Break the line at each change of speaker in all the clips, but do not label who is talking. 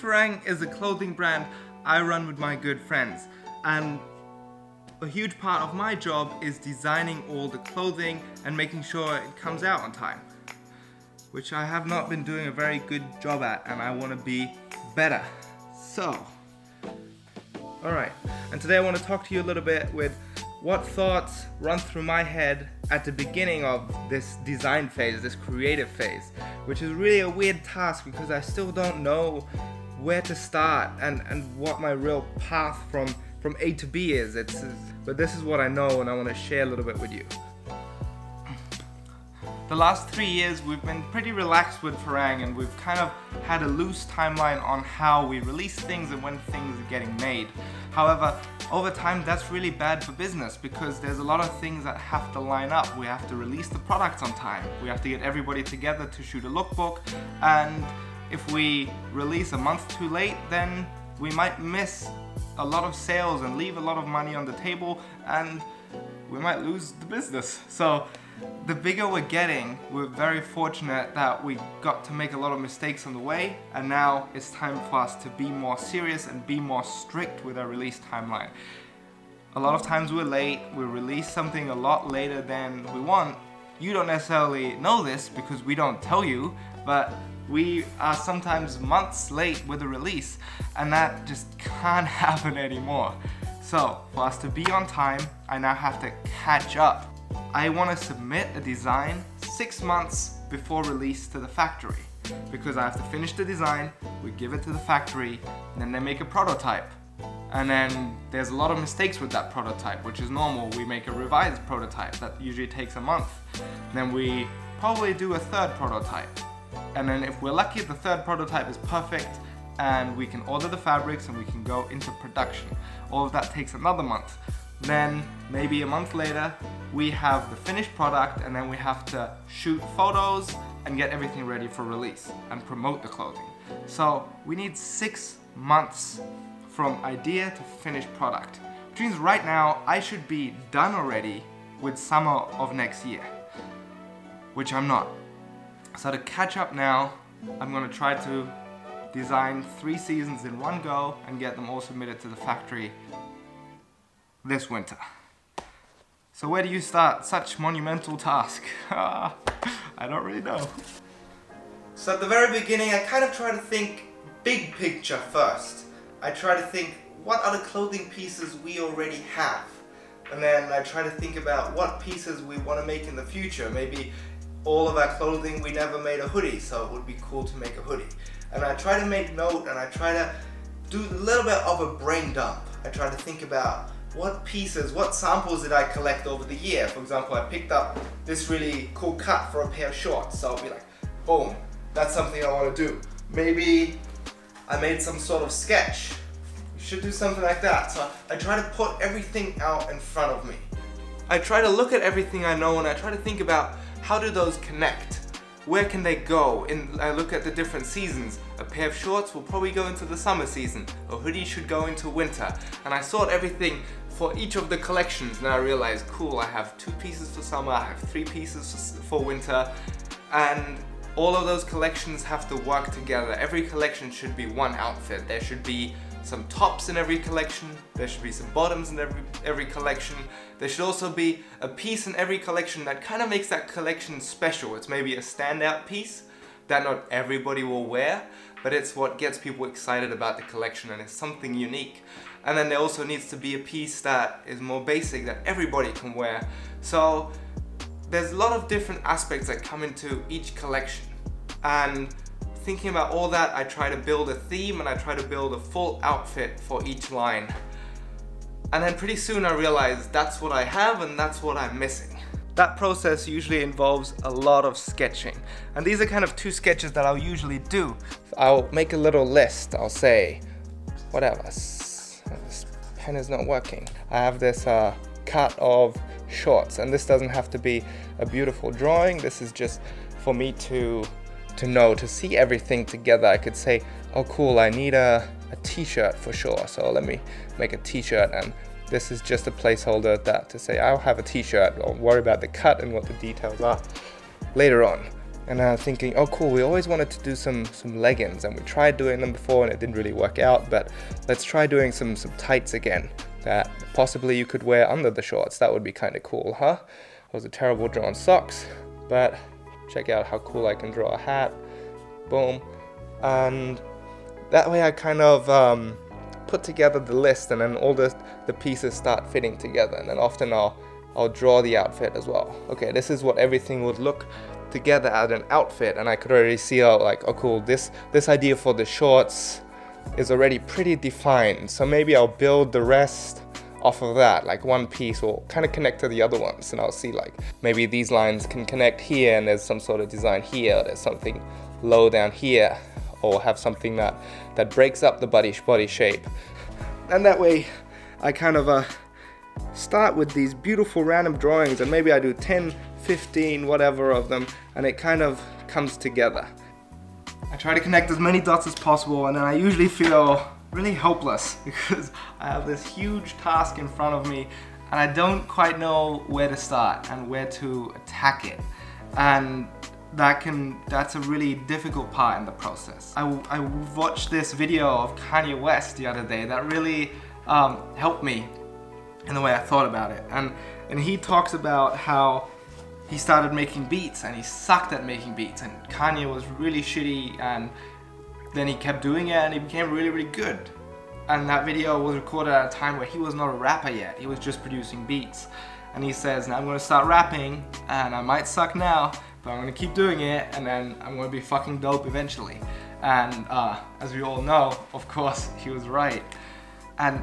Freerunning is a clothing brand I run with my good friends, and a huge part of my job is designing all the clothing and making sure it comes out on time, which I have not been doing a very good job at, and I want to be better. So, alright, and today I want to talk to you a little bit with what thoughts run through my head at the beginning of this design phase, this creative phase, which is really a weird task because I still don't know where to start and what my real path from A to B is. But this is what I know, and I want to share a little bit with you. The last 3 years we've been pretty relaxed with Freerunning, and we've kind of had a loose timeline on how we release things and when things are getting made. However, over time that's really bad for business because there's a lot of things that have to line up. We have to release the products on time, we have to get everybody together to shoot a lookbook, and if we release a month too late, then we might miss a lot of sales and leave a lot of money on the table, and we might lose the business. So the bigger we're getting, we're very fortunate that we got to make a lot of mistakes on the way, and now it's time for us to be more serious and be more strict with our release timeline. A lot of times we're late, we release something a lot later than we want. You don't necessarily know this because we don't tell you, but we are sometimes months late with the release, and that just can't happen anymore. So for us to be on time, I now have to catch up. I want to submit a design 6 months before release to the factory, because I have to finish the design, we give it to the factory, and then they make a prototype. And then there's a lot of mistakes with that prototype, which is normal. We make a revised prototype that usually takes a month. Then we probably do a third prototype. And then if we're lucky, the third prototype is perfect and we can order the fabrics and we can go into production. All of that takes another month. Then maybe a month later we have the finished product, and then we have to shoot photos and get everything ready for release and promote the clothing. So we need 6 months from idea to finished product, which means right now I should be done already with summer of next year, which I'm not. So to catch up now, I'm going to try to design 3 seasons in one go and get them all submitted to the factory this winter. So where do you start such monumental task? I don't really know. So at the very beginning I kind of try to think big picture first. I try to think what other clothing pieces we already have, and then I try to think about what pieces we want to make in the future. Maybe all of our clothing, we never made a hoodie, so it would be cool to make a hoodie. And I try to make note, and I try to do a little bit of a brain dump. I try to think about what pieces, what samples did I collect over the year. For example, I picked up this really cool cut for a pair of shorts, so I'll be like, boom, that's something I want to do. Maybe I made some sort of sketch. You should do something like that. So I try to put everything out in front of me. I try to look at everything I know, and I try to think about how do those connect? Where can they go? I look at the different seasons. A pair of shorts will probably go into the summer season. A hoodie should go into winter. And I sort everything for each of the collections. Now I realize, cool, I have 2 pieces for summer, I have 3 pieces for winter, and all of those collections have to work together. Every collection should be one outfit. There should be some tops in every collection, there should be some bottoms in every collection. There should also be a piece in every collection that kind of makes that collection special. It's maybe a standout piece that not everybody will wear, but it's what gets people excited about the collection, and it's something unique. And then there also needs to be a piece that is more basic that everybody can wear. So there's a lot of different aspects that come into each collection, and thinking about all that, I try to build a theme and I try to build a full outfit for each line. And then pretty soon I realize that's what I have and that's what I'm missing. That process usually involves a lot of sketching. And these are kind of 2 sketches that I'll usually do. I'll make a little list. I'll say, whatever, this pen is not working. I have this cut of shorts, and this doesn't have to be a beautiful drawing. This is just for me to know, to see everything together. I could say, oh cool, I need a t-shirt for sure, so let me make a t-shirt, and this is just a placeholder to say I'll have a t-shirt. Don't worry about the cut and what the details are later on. And I'm thinking, oh cool, we always wanted to do some leggings, and we tried doing them before and it didn't really work out, but let's try doing some tights again that possibly you could wear under the shorts. That would be kind of cool, huh? I was a terrible drawing socks, but check out how cool I can draw a hat. Boom. And that way I kind of put together the list, and then all the pieces start fitting together, and then often I'll draw the outfit as well. Okay, this is what everything would look together as an outfit, and I could already see how, like, oh cool, this idea for the shorts is already pretty defined, so maybe I'll build the rest off of that. Like one piece will kind of connect to the other ones, and I'll see like maybe these lines can connect here, and there's some sort of design here, there's something low down here, or have something that breaks up the body shape. And that way I kind of start with these beautiful random drawings, and maybe I do 10, 15, whatever of them, and it kind of comes together. I try to connect as many dots as possible, and then I usually feel really hopeless because I have this huge task in front of me and I don't quite know where to start and where to attack it. And that's a really difficult part in the process. I watched this video of Kanye West the other day that really helped me in the way I thought about it. And he talks about how he started making beats and he sucked at making beats, and Kanye was really shitty, and then he kept doing it and he became really, really good. And that video was recorded at a time where he was not a rapper yet, he was just producing beats. And he says, now I'm gonna start rapping, and I might suck now, but I'm gonna keep doing it, and then I'm gonna be fucking dope eventually. And as we all know, of course, he was right. And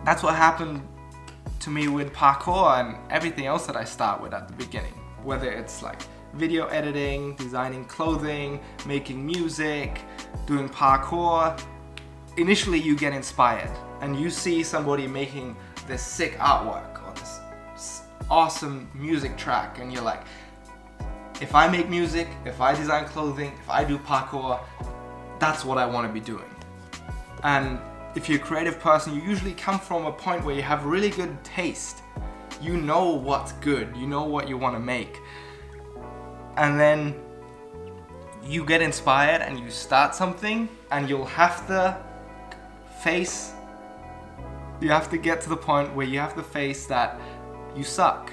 that's what happened to me with parkour and everything else that I start with at the beginning. Whether it's like video editing, designing clothing, making music, doing parkour. Initially you get inspired and you see somebody making this sick artwork or this awesome music track, and you're like, if I make music, if I design clothing, if I do parkour, that's what I want to be doing. And if you're a creative person, you usually come from a point where you have really good taste. You know what's good, you know what you want to make. And then you get inspired and you start something, and you'll have to get to the point where you have to face that you suck,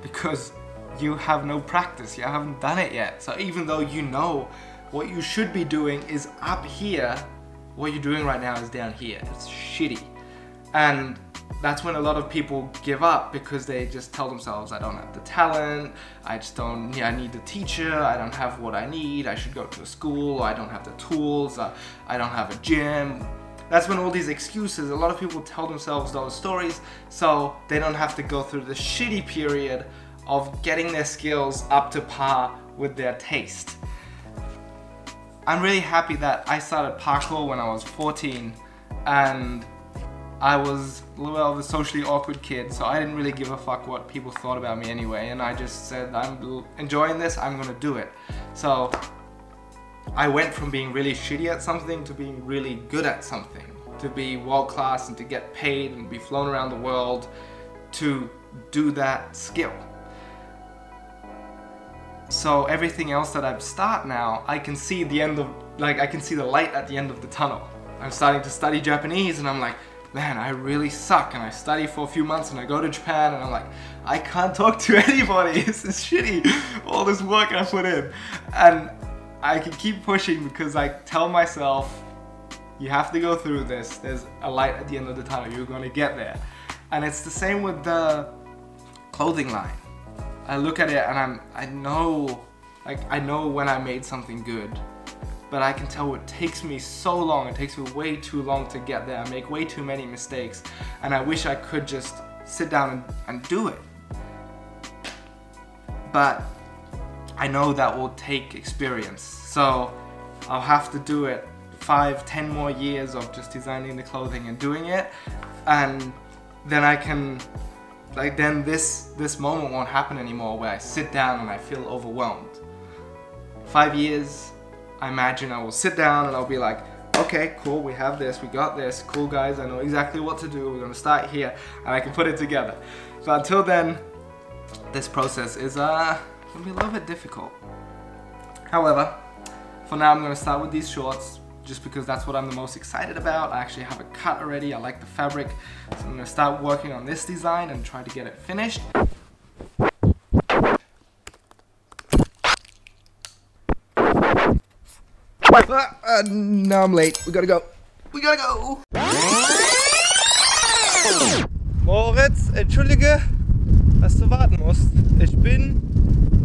because you have no practice, you haven't done it yet. So even though you know what you should be doing is up here, what you're doing right now is down here. It's shitty. And that's when a lot of people give up, because they just tell themselves, I don't have the talent, I need a teacher, I don't have what I need, I should go to a school, I don't have the tools, I don't have a gym. That's when all these excuses, a lot of people tell themselves those stories so they don't have to go through the shitty period of getting their skills up to par with their taste. I'm really happy that I started parkour when I was 14, and I was a little bit of a socially awkward kid, so I didn't really give a fuck what people thought about me anyway, and I just said, I'm enjoying this, I'm gonna do it. So I went from being really shitty at something to being really good at something, to be world class and to get paid and be flown around the world to do that skill. So everything else that I start now, I can see the end of, I can see the light at the end of the tunnel. I'm starting to study Japanese and I'm like, man, I really suck, and I study for a few months and I go to Japan and I'm like, I can't talk to anybody, this is shitty, all this work I put in. And I can keep pushing because I tell myself, you have to go through this, there's a light at the end of the tunnel, you're gonna get there. And it's the same with the clothing line. I look at it and I know when I made something good, but I can tell it takes me so long, it takes me way too long to get there. I make way too many mistakes, and I wish I could just sit down and do it. But I know that will take experience, so I'll have to do it 5, 10 more years of just designing the clothing and doing it, and then I can, then this moment won't happen anymore where I sit down and I feel overwhelmed. 5 years, I imagine I will sit down and I'll be like, okay, cool, we have this, we got this, cool guys, I know exactly what to do, we're gonna start here, and I can put it together. But until then, this process is gonna be a little bit difficult. However, for now I'm going to start with these shorts just because that's what I'm the most excited about. I actually have a cut already, I like the fabric, so I'm going to start working on this design and try to get it finished. Now I'm late, we gotta go. We gotta go! Moritz, entschuldige, dass du warten musst. Ich bin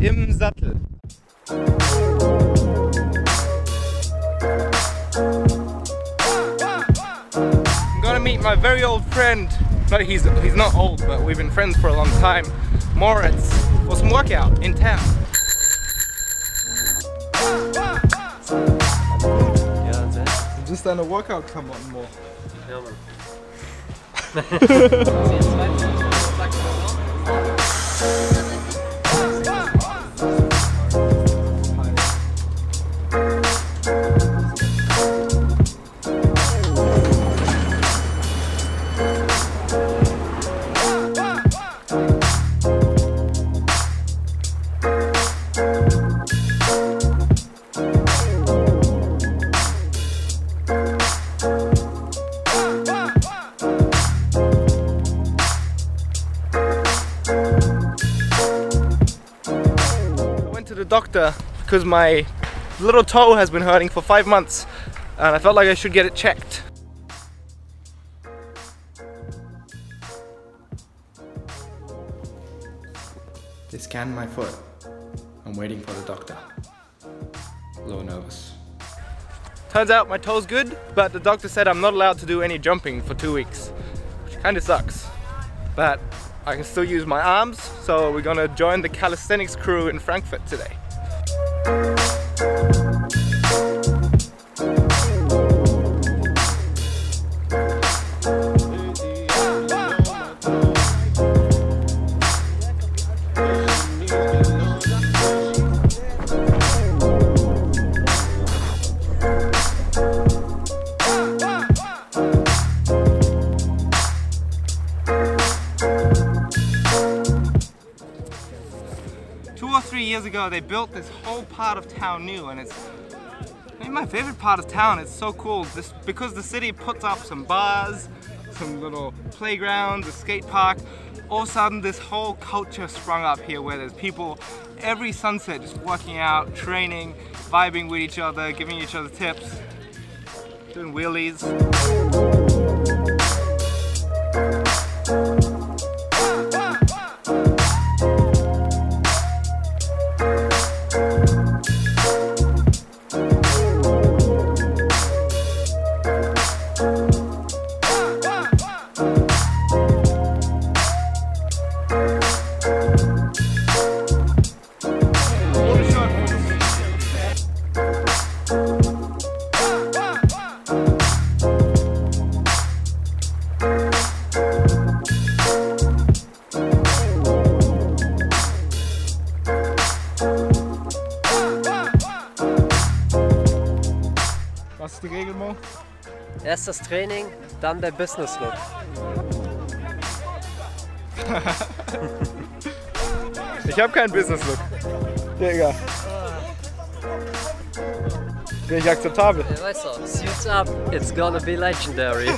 im Sattel. I'm gonna meet my very old friend. No, he's not old, but we've been friends for a long time. Moritz, for some workout in town. Just deine Workout-Klamotten more.
Ja, Mann.
Doctor because my little toe has been hurting for 5 months and I felt like I should get it checked. They scanned my foot. I'm waiting for the doctor. A little nervous. Turns out my toe's good, but the doctor said I'm not allowed to do any jumping for 2 weeks, which kind of sucks. But I can still use my arms, so we're gonna join the calisthenics crew in Frankfurt today. Years ago they built this whole part of town new, and it's maybe my favorite part of town. It's so cool because the city puts up some bars, some little playgrounds, a skate park. All of a sudden this whole culture sprung up here where there's people every sunset just working out, training, vibing with each other, giving each other tips, doing wheelies. Was ist die Regel, Mo?
Erst das Training, dann der Business Look.
Ich habe keinen Business Look. Digga. Bin ich akzeptabel?
Ja, weißt du, suits up, it's gonna be legendary.